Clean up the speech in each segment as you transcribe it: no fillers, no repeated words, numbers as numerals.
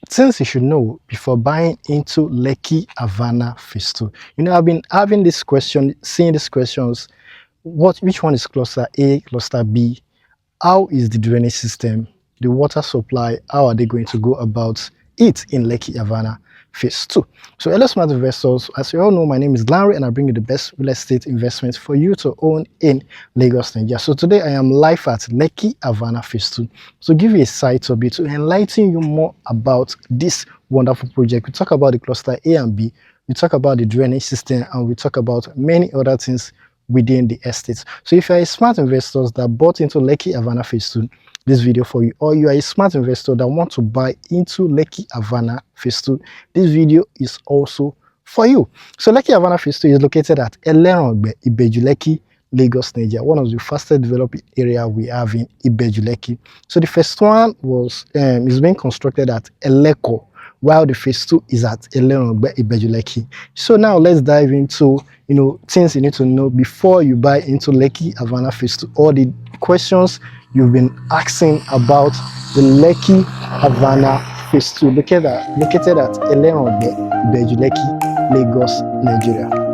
things you should know before buying into Lekki Avana Phase 2. You know, I've been having this question, seeing these questions. Which one is cluster A, cluster B? How is the drainage system, the water supply? How are they going to go about it in Lekki Avana Phase 2? So, hello, smart investors. As you all know, my name is Larry, and I bring you the best real estate investments for you to own in Lagos, Nigeria. So, today I am live at Lekki Avana Phase 2 to give you a sight of it, to enlighten you more about this wonderful project. We talk about the cluster A and B, we talk about the drainage system, and we talk about many other things within the estate. So if you're a smart investor that bought into Lekki Avana Phase 2, this video for you, or you are a smart investor that want to buy into Lekki Avana Phase 2, this video is also for you. So Lekki Avana Phase 2 is located at Elerangbe, Ibeju-Lekki, Lagos, Nigeria, one of the fastest developing area we have in Ibeju-Lekki. So the first one is being constructed at Eleko, while the Phase 2 is at Elerangbe, Ibeju-Lekki. So now let's dive into things you need to know before you buy into Lekki Avana Phase 2, all the questions you've been asking about the Lekki Avana Phase 2 located at Elerangbe, Ibeju-Lekki, Lagos, Nigeria.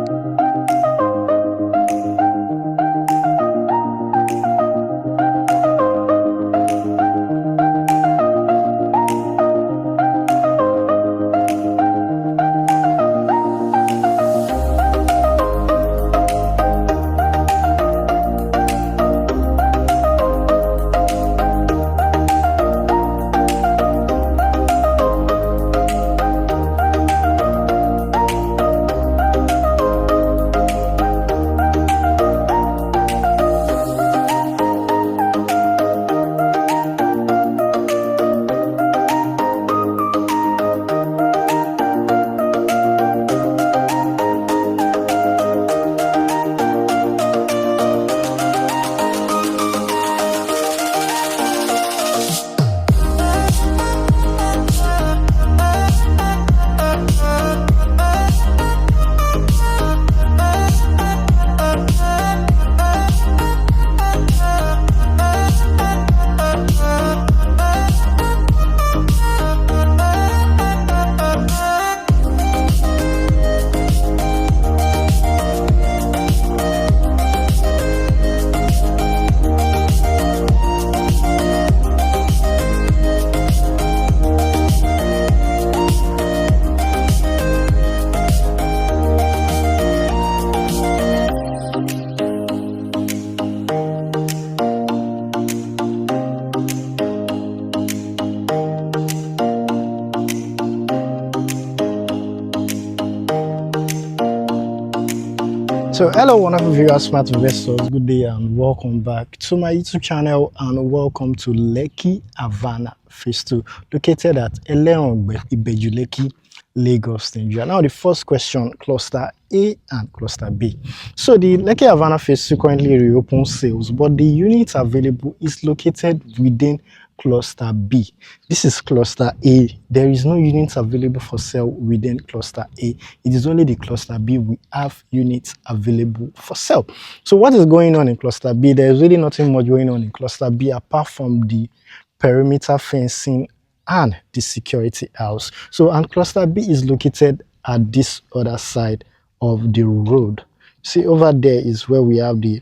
So hello wonderful viewers, smart investors, good day and welcome back to my YouTube channel, and welcome to Lekki Avana Phase 2 located at Elerangbe, Ibeju-Lekki, Lagos, Nigeria. Now the first question, cluster A and cluster B. So the Lekki Avana Phase 2 currently reopened sales, but the unit available is located within cluster B. This is cluster A. There is no units available for sale within cluster A. It is only the cluster B we have units available for sale. So what is going on in cluster B? There is really nothing much going on in cluster B apart from the perimeter fencing and the security house. So and cluster B is located at this other side of the road. See, over there is where we have the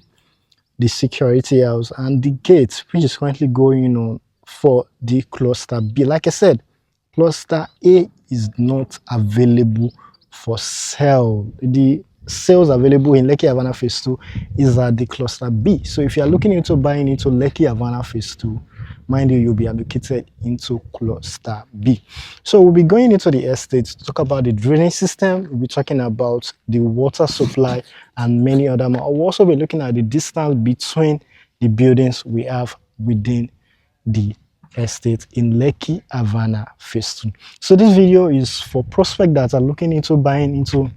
security house and the gate, which is currently going on for the cluster B. Like I said, cluster A is not available for sale. The sales available in Lekki Avana Phase 2 is at the cluster B. So if you are looking into buying into Lekki Avana Phase 2, mind you, you'll be allocated into cluster B. So we'll be going into the estate to talk about the drainage system. We'll be talking about the water supply and many other more. We'll also be looking at the distance between the buildings we have within the estate in Lekki Avana Phase 2. So this video is for prospects that are looking into buying into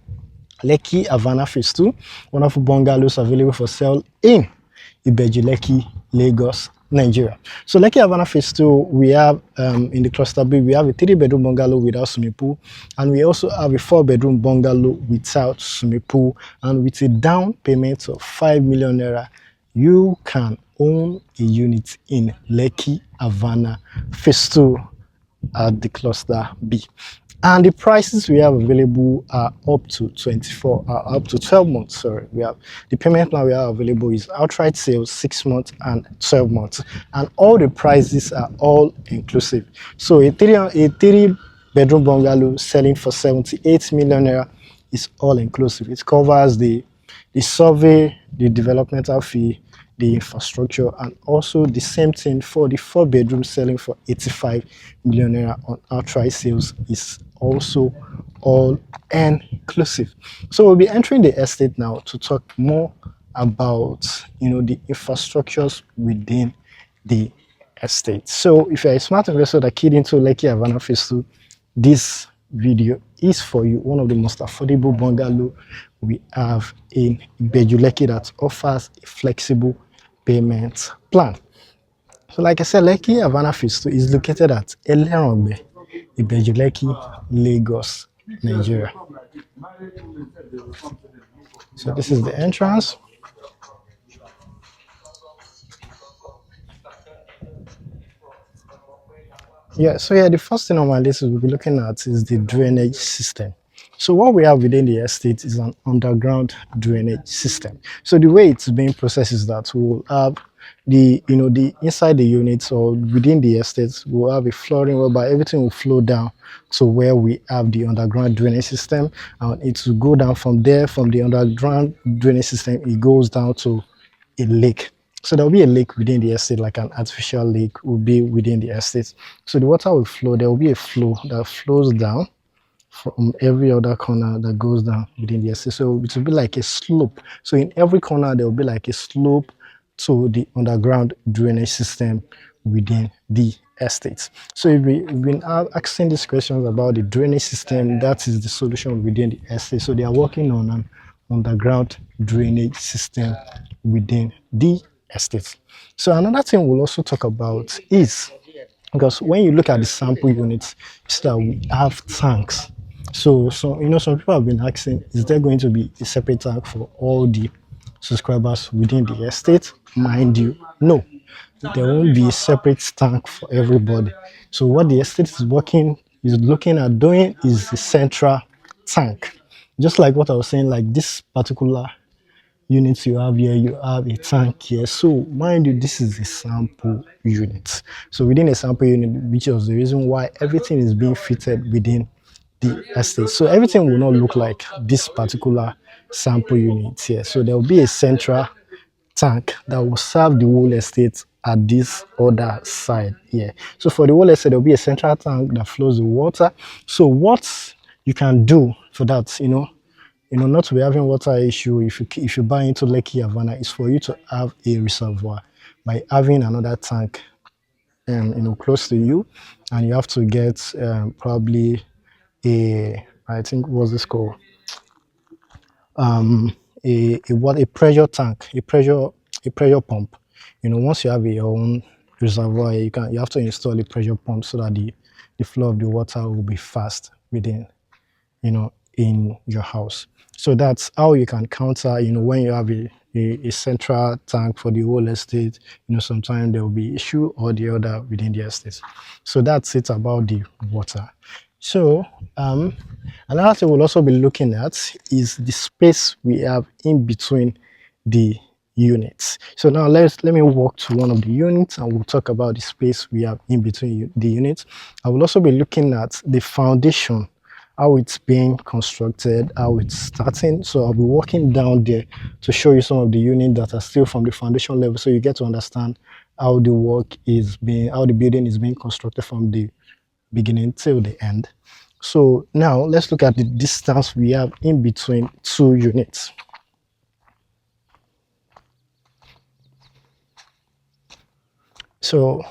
Lekki Avana Phase 2, wonderful bungalows available for sale in Ibeju-Lekki, Lagos, Nigeria. So Lekki Avana Phase 2, we have in the cluster B, we have a 3-bedroom bungalow without swimming pool, and we also have a 4-bedroom bungalow without swimming pool, and with a down payment of 5 million naira, you can own a unit in Lekki Avana Phase 2. at the cluster B. And the prices we have available are up to 12 months. Sorry, we have the payment plan we have available is outright sales, 6 months and 12 months, and all the prices are all inclusive. So a three bedroom bungalow selling for 78 million naira is all inclusive. It covers the survey, the developmental fee, the infrastructure, and also the same thing for the four bedroom selling for 85 million naira on outright sales is also all inclusive. So we'll be entering the estate now to talk more about the infrastructures within the estate. So if you're a smart investor that keyed into Lekki Avana Phase 2, this video is for you. One of the most affordable bungalow we have in Ibeju-Lekki that offers a flexible payment plan. So like I said, Lekki Avana Phase 2 is located at Elerangbe, Ibeju-Lekki, Lagos, Nigeria. So this is the entrance. Yeah, the first thing on my list we'll be looking at is the drainage system. So what we have within the estate is an underground drainage system. So the way it's being processed is that we'll have the inside the units or within the estate, we'll have a flooring whereby everything will flow down to where we have the underground drainage system, and it will go down from there. From the underground drainage system, it goes down to a lake. So there'll be a lake within the estate, like an artificial lake will be within the estate. So the water will flow. There will be a flow that flows down from every other corner that goes down within the estate. So it will be like a slope. So in every corner, there will be like a slope to the underground drainage system within the estate. So if we've been asking these questions about the drainage system, that is the solution within the estate. So they are working on an underground drainage system within the estate. So another thing we'll also talk about is, because when you look at the sample units, you see that we have tanks. So some people have been asking, is there going to be a separate tank for all the subscribers within the estate? Mind you, no, there won't be a separate tank for everybody. So what the estate is looking at doing is the central tank. Just like what I was saying, like this particular units you have here, you have a tank here. So mind you, this is a sample unit. So within a sample unit, which was the reason why everything is being fitted within the estate. So everything will not look like this particular sample unit here. So there will be a central tank that will serve the whole estate at this other side here. So for the whole estate, there will be a central tank that flows the water. So what you can do for that, not to be having water issue if you buy into Lekki Avana, is for you to have a reservoir by having another tank close to you, and you have to get probably I think what's this called, a pressure tank, a pressure pump. Once you have your own reservoir, you have to install a pressure pump so that the flow of the water will be fast within in your house. So that's how you can counter, when you have a central tank for the whole estate, sometimes there will be issue or the other within the estate. So that's it about the water. So another thing we'll also be looking at is the space we have in between the units. So now let me walk to one of the units and we'll talk about the space we have in between the units. I will also be looking at the foundation, how it's being constructed, how it's starting. So I'll be walking down there to show you some of the units that are still from the foundation level, so you get to understand how the building is being constructed from the beginning till the end. So now let's look at the distance we have in between two units. So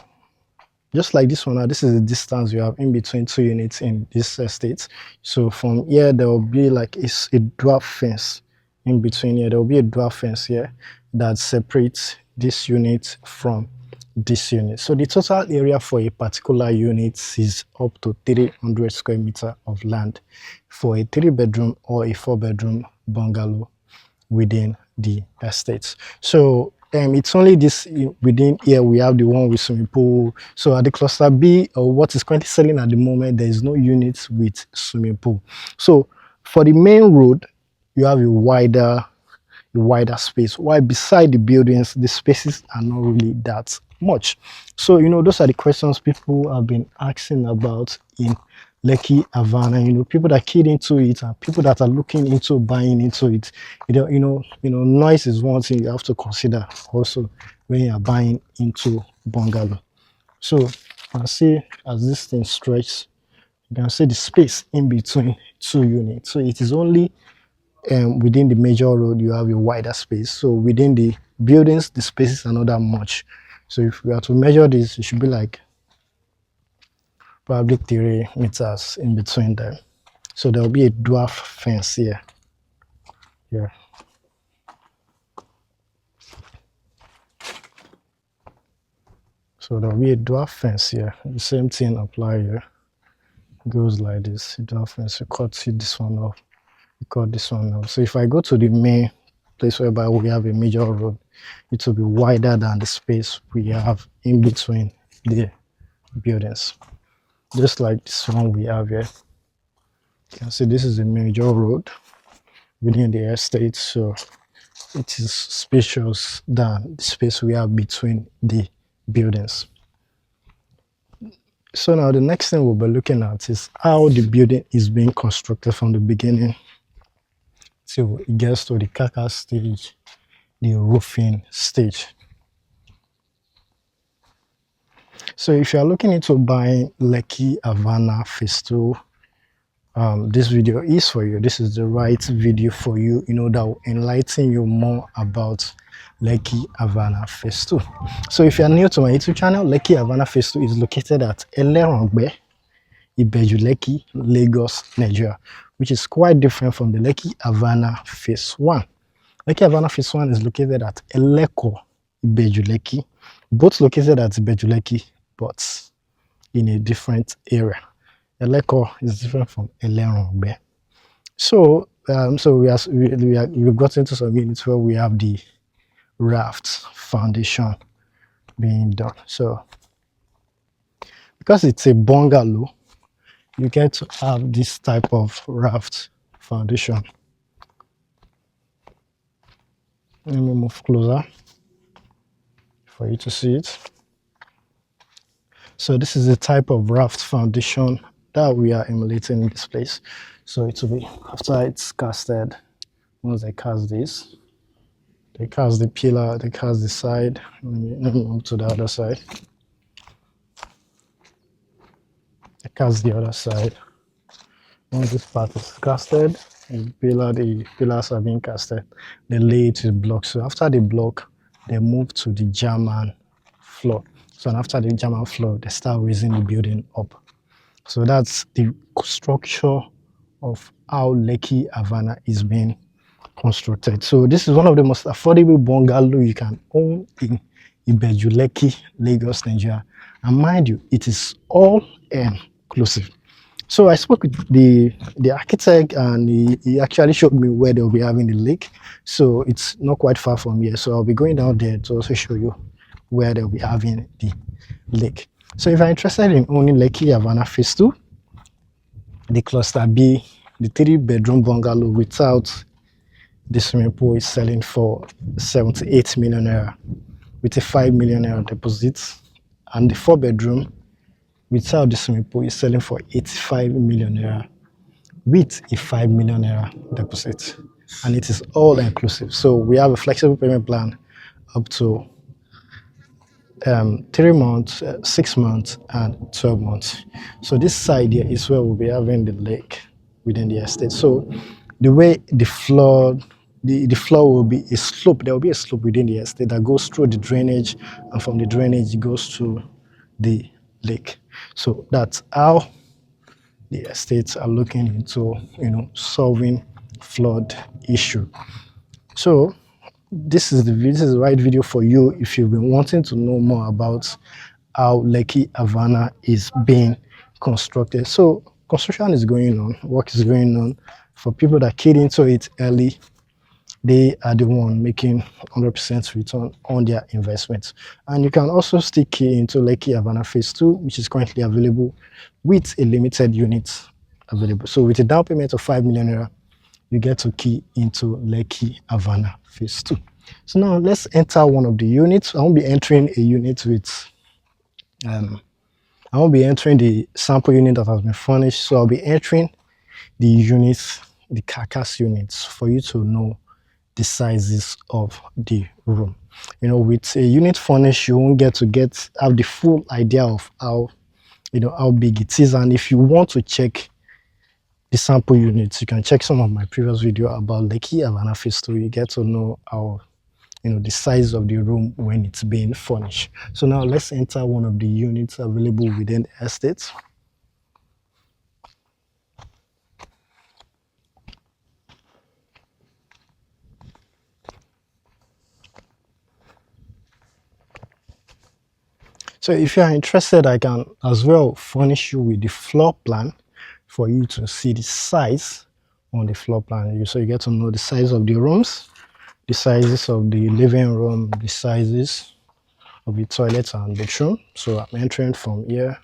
just like this one, this is the distance you have in between two units in this estate. So from here, there will be like a dwarf fence in between here. There will be a dwarf fence here that separates this unit from this unit. So the total area for a particular unit is up to 300 square meter of land for a 3-bedroom or a 4-bedroom bungalow within the estates. So It's only this within here we have the one with swimming pool. So at the cluster B, or what is currently selling at the moment, there is no units with swimming pool. So for the main road, you have a wider space. While beside the buildings, the spaces are not really that much. So those are the questions people have been asking about in Lekki Avana. People that keyed into it and people that are looking into buying into it. Noise is one thing you have to consider also when you are buying into bungalow. So you can see as this thing stretches, you can see the space in between two units. So it is only within the major road you have a wider space. So within the buildings, the spaces are not that much. So if we are to measure this, it should be like probably 3 meters in between them. So there will be a dwarf fence here. Yeah. So there will be a dwarf fence here. The same thing apply here. It goes like this. Dwarf fence. You cut this one off. You cut this one off. So if I go to the main place whereby we have a major road, it will be wider than the space we have in between the buildings. Just like this one we have here. You can see this is a major road within the estate, so it is spacious than the space we have between the buildings. So now the next thing we'll be looking at is how the building is being constructed from the beginning till it gets to the kaka stage, the roofing stage. So if you are looking into buying Lekki Avana Phase 2, this video is for you. This is the right video for you, that will enlighten you more about Lekki Avana Phase 2. So if you are new to my YouTube channel, Lekki Avana Phase 2 is located at Elerangbe, Ibeju-Lekki, Lagos, Nigeria, which is quite different from the Lekki Avana Phase 1. Lekki Avana Phase 1 is located at Eleko, Ibeju-Lekki, both located at Ibeju-Lekki, but in a different area. Eleko is different from Elerangbe. So, we've got into some units where we have the raft foundation being done. So, because it's a bungalow, you get to have this type of raft foundation. Let me move closer for you to see it. So this is the type of raft foundation that we are emulating in this place. So it will be after it's casted. Once they cast this, they cast the pillar, they cast the side. Let me move to the other side. They cast the other side. Once this part is casted, the pillars are being casted. They lay it with blocks. So after the block, they move to the German floor. So after the German floor, they start raising the building up. So that's the structure of how Lekki Avana is being constructed. So this is one of the most affordable bungalow you can own in Ibeju-Lekki, Lagos, Nigeria. And mind you, it is all inclusive. So I spoke with the architect, and he actually showed me where they'll be having the lake. So it's not quite far from here. So I'll be going down there to also show you where they'll be having the lake. So if you're interested in owning Lekki Avana Phase 2, the cluster B, the 3-bedroom bungalow without the swimming pool is selling for 78 million naira with a 5 million naira deposit, and the 4-bedroom without the swimming pool is selling for 85 million naira with a 5 million naira deposit, and it is all inclusive. So we have a flexible payment plan up to 3 months, 6 months, and 12 months. So this side here is where we'll be having the lake within the estate. So the way the floor will be a slope. There will be a slope within the estate that goes through the drainage, and from the drainage it goes to the lake. So that's how the estates are looking into solving flood issue. So this is the right video for you if you've been wanting to know more about how Lekki Avana is being constructed. So construction is going on, work is going on. For people that keyed into it early, they are the one making 100% return on their investment. And you can also still key into Lekki Avana Phase 2, which is currently available with a limited unit available. So with a down payment of 5 million naira, you get to key into Lekki Avana Phase 2. So now let's enter one of the units. I won't be entering a unit with, I won't be entering the sample unit that has been furnished. So I'll be entering the units, the carcass units, for you to know the sizes of the room. You know, with a unit furnished, you won't have the full idea of how big it is. And if you want to check the sample units, you can check some of my previous video about Lekki Avana Phase 2. You get to know how the size of the room when it's being furnished. So now let's enter one of the units available within the estate. So if you are interested, I can as well furnish you with the floor plan for you to see the size on the floor plan. So you get to know the size of the rooms, the sizes of the living room, the sizes of the toilet and bedroom. So I'm entering from here.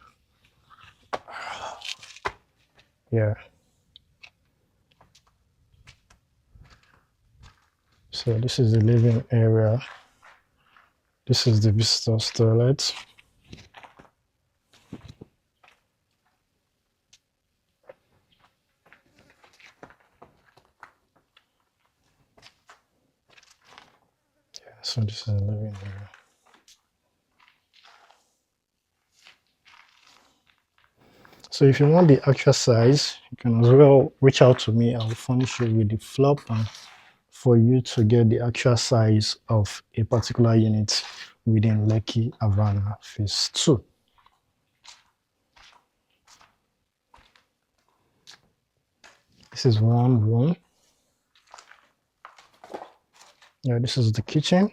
So this is the living area. This is the visitor's toilet. So this is the living area. So if you want the actual size, you can as well reach out to me. I will furnish you with the floor plan for you to get the actual size of a particular unit within Lekki Avana Phase 2. This is one room. Yeah, this is the kitchen.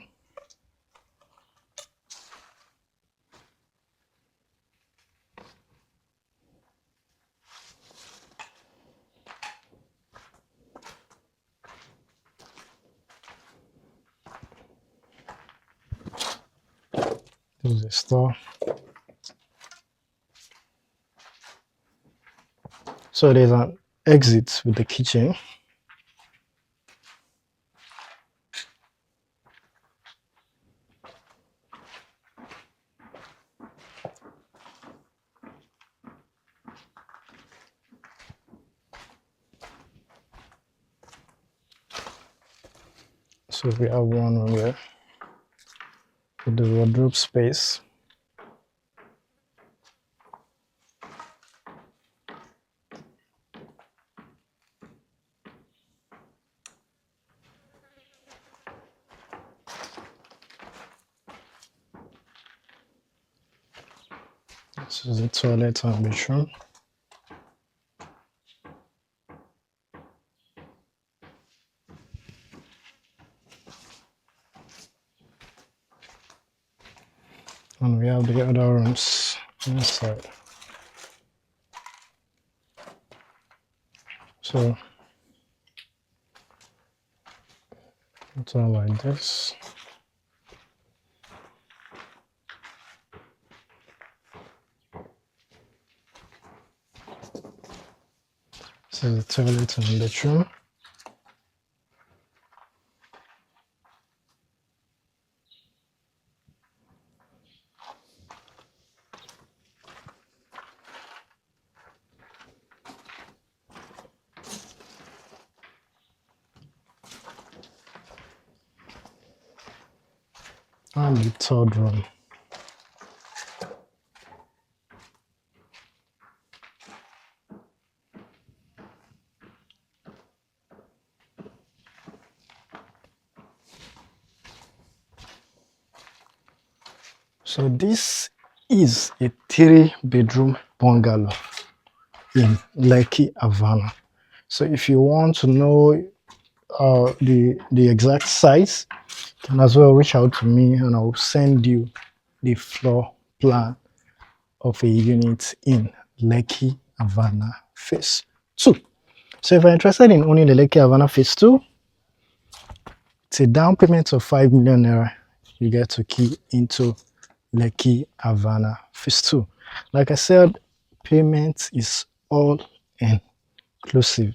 This is the store. So there's an exit with the kitchen. So we have one room here with the wardrobe space. This is the toilet and bedroom. And we have the other rooms inside. So it's all like this. This is the toilet and bedroom. And the third room. So this is a 3-bedroom bungalow in Lekki Avana. So if you want to know the exact size, you can as well reach out to me and I'll send you the floor plan of a unit in Lekki Avana Phase 2. So if you're interested in owning the Lekki Avana Phase 2, It's a down payment of 5 million naira. You get to key into Lekki Avana Phase 2. Like I said, payment is all inclusive.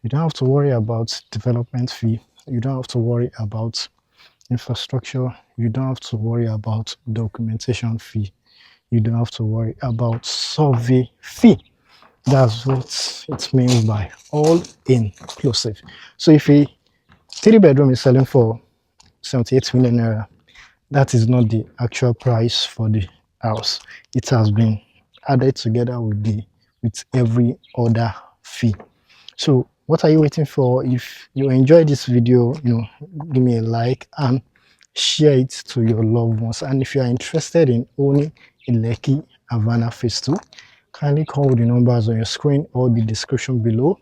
You don't have to worry about development fee. You don't have to worry about infrastructure. You don't have to worry about documentation fee. You don't have to worry about survey fee. That's what it means by all inclusive. So if a 3 bedroom is selling for 78 million naira, that is not the actual price for the house. It has been added together with every other fee. So what are you waiting for? If you enjoy this video, give me a like and share it to your loved ones. And if you are interested in owning a Lekki Avana Phase 2, kindly call the numbers on your screen or the description below,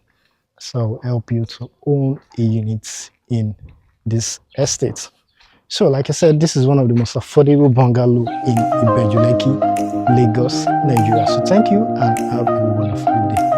so I'll help you to own a unit in this estate. So like I said, this is one of the most affordable bungalow in Ibeju-Lekki, Lagos, Nigeria. So thank you and have a wonderful day.